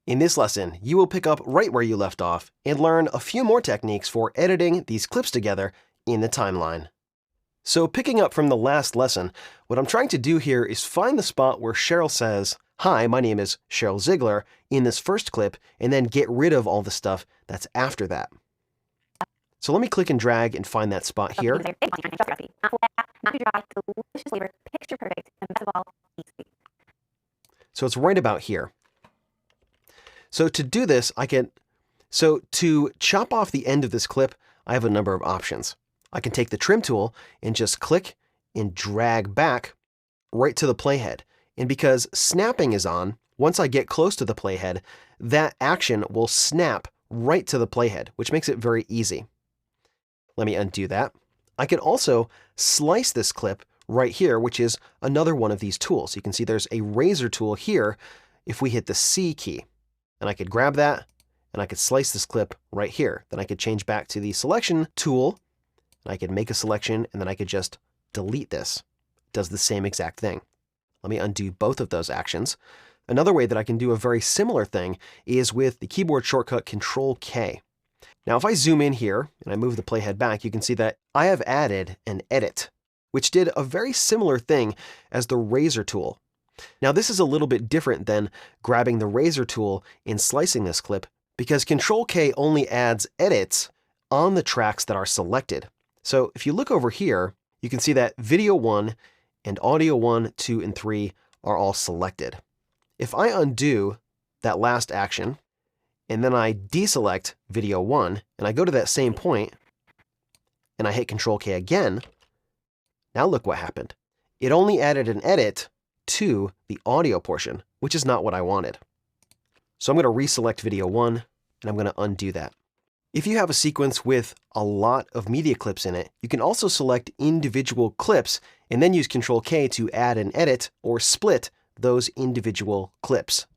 In this lesson, you will pick up right where you left off and learn a few more techniques for editing these clips together in the timeline. So picking up from the last lesson, what I'm trying to do here is find the spot where Cheryl says, "Hi, my name is Cheryl Ziegler," in this first clip, and then get rid of all the stuff that's after that. So let me click and drag and find that spot here. So it's right about here. So to do this, to chop off the end of this clip, I have a number of options. I can take the trim tool and just click and drag back right to the playhead. And because snapping is on, once I get close to the playhead, that action will snap right to the playhead, which makes it very easy. Let me undo that. I can also slice this clip right here, which is another one of these tools. You can see there's a razor tool here if we hit the C key. And I could grab that, and I could slice this clip right here. Then I could change back to the selection tool, and I could make a selection, and then I could just delete this. It does the same exact thing. Let me undo both of those actions. Another way that I can do a very similar thing is with the keyboard shortcut Control-K. Now, if I zoom in here, and I move the playhead back, you can see that I have added an edit, which did a very similar thing as the razor tool. Now, this is a little bit different than grabbing the razor tool and slicing this clip, because Control-K only adds edits on the tracks that are selected. So if you look over here, you can see that video 1 and audio 1, 2, and 3 are all selected. If I undo that last action, and then I deselect video 1, and I go to that same point, and I hit Control-K again, now look what happened. It only added an edit to the audio portion, which is not what I wanted. So I'm going to reselect video 1, and I'm going to undo that. If you have a sequence with a lot of media clips in it, you can also select individual clips and then use Control-K to add an edit or split those individual clips.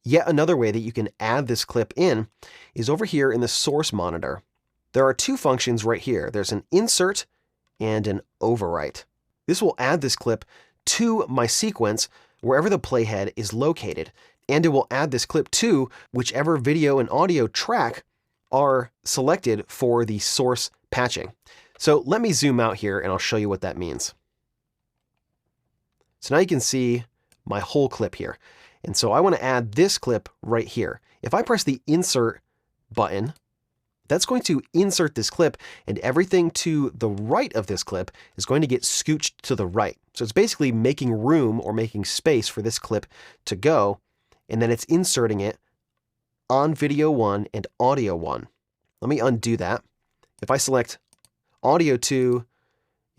Yet another way that you can add this clip in is over here in the source monitor. There are two functions right here. There's an insert and an overwrite. This will add this clip to my sequence wherever the playhead is located, and it will add this clip to whichever video and audio track are selected for the source patching. So let me zoom out here and I'll show you what that means. So now you can see my whole clip here. And so I want to add this clip right here. If I press the insert button, that's going to insert this clip, and everything to the right of this clip is going to get scooched to the right. So it's basically making room or making space for this clip to go, and then it's inserting it on video 1 and audio 1. Let me undo that. If I select audio 2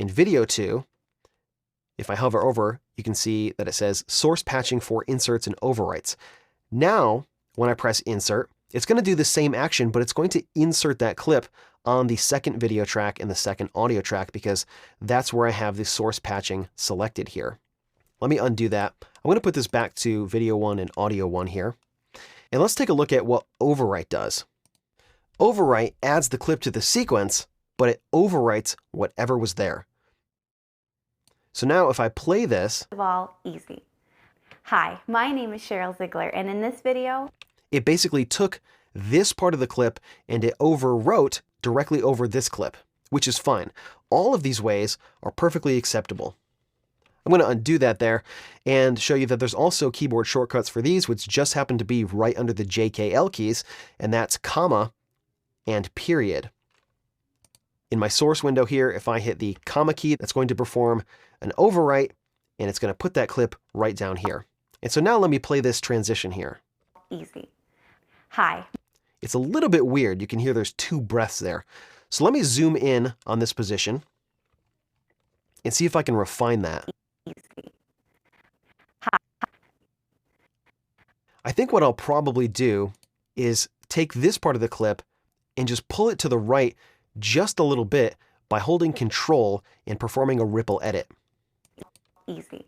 and video 2, if I hover over, you can see that it says source patching for inserts and overwrites. Now, when I press insert, it's going to do the same action, but it's going to insert that clip on the second video track and the second audio track because that's where I have the source patching selected here. Let me undo that. I'm going to put this back to video 1 and audio 1 here. And let's take a look at what overwrite does. Overwrite adds the clip to the sequence, but it overwrites whatever was there. So now if I play this, easy. Hi, my name is Cheryl Ziegler, and in this video, it basically took this part of the clip and it overwrote directly over this clip, which is fine. All of these ways are perfectly acceptable. I'm going to undo that there and show you that there's also keyboard shortcuts for these, which just happen to be right under the JKL keys, and that's comma and period. In my source window here, if I hit the comma key, that's going to perform an overwrite, and it's going to put that clip right down here. And so now let me play this transition here. Easy. Hi. It's a little bit weird. You can hear there's two breaths there. So let me zoom in on this position and see if I can refine that. Easy. Hi. I think what I'll probably do is take this part of the clip and just pull it to the right just a little bit by holding Control and performing a ripple edit. Easy.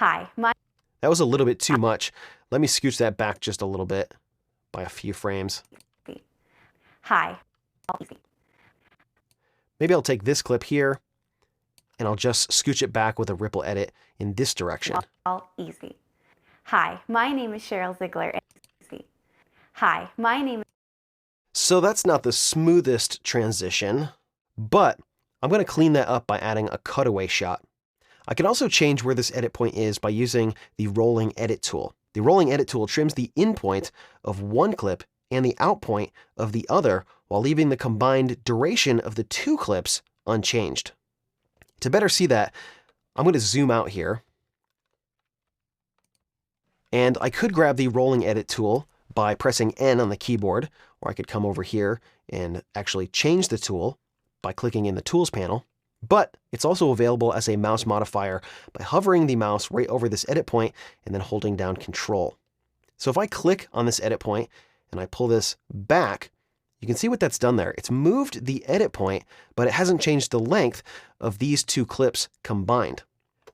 Hi. That was a little bit too much. Let me scooch that back just a little bit by a few frames. Hi. Easy. Maybe I'll take this clip here and I'll just scooch it back with a ripple edit in this direction. All easy. Hi, my name is Cheryl Ziegler. Easy. Hi, my name is... So that's not the smoothest transition, but I'm going to clean that up by adding a cutaway shot. I can also change where this edit point is by using the rolling edit tool. The rolling edit tool trims the in point of one clip and the out point of the other while leaving the combined duration of the two clips unchanged. To better see that, I'm going to zoom out here. And I could grab the rolling edit tool by pressing N on the keyboard, or I could come over here and actually change the tool by clicking in the Tools panel. But it's also available as a mouse modifier by hovering the mouse right over this edit point and then holding down Control. So if I click on this edit point and I pull this back, you can see what that's done there. It's moved the edit point, but it hasn't changed the length of these two clips combined.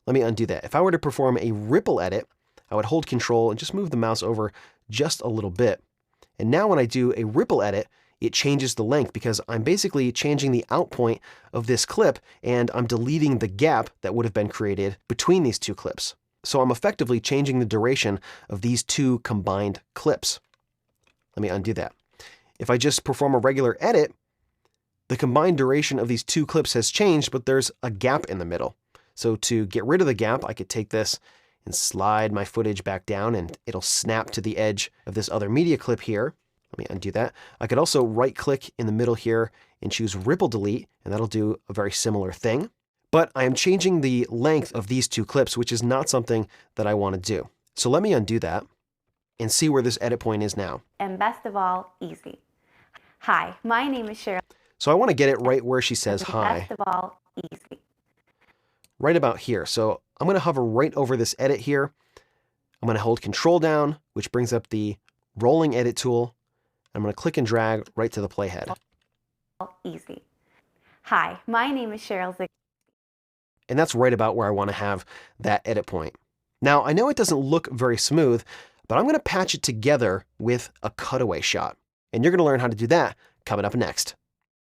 Let me undo that. If I were to perform a ripple edit, I would hold Control and just move the mouse over just a little bit. And now when I do a ripple edit, it changes the length because I'm basically changing the out point of this clip and I'm deleting the gap that would have been created between these two clips. So I'm effectively changing the duration of these two combined clips. Let me undo that. If I just perform a regular edit, the combined duration of these two clips has changed, but there's a gap in the middle. So to get rid of the gap, I could take this and slide my footage back down and it'll snap to the edge of this other media clip here. Let me undo that. I could also right click in the middle here and choose Ripple Delete, and that'll do a very similar thing. But I am changing the length of these two clips, which is not something that I want to do. So let me undo that and see where this edit point is now. And best of all, easy. Hi, my name is Cheryl. So I want to get it right where she says hi. Best of all, easy. Right about here. So I'm going to hover right over this edit here. I'm going to hold Control down, which brings up the rolling edit tool. I'm going to click and drag right to the playhead. Easy. Hi, my name is Cheryl Ziegler. And that's right about where I want to have that edit point. Now, I know it doesn't look very smooth, but I'm going to patch it together with a cutaway shot. And you're going to learn how to do that coming up next.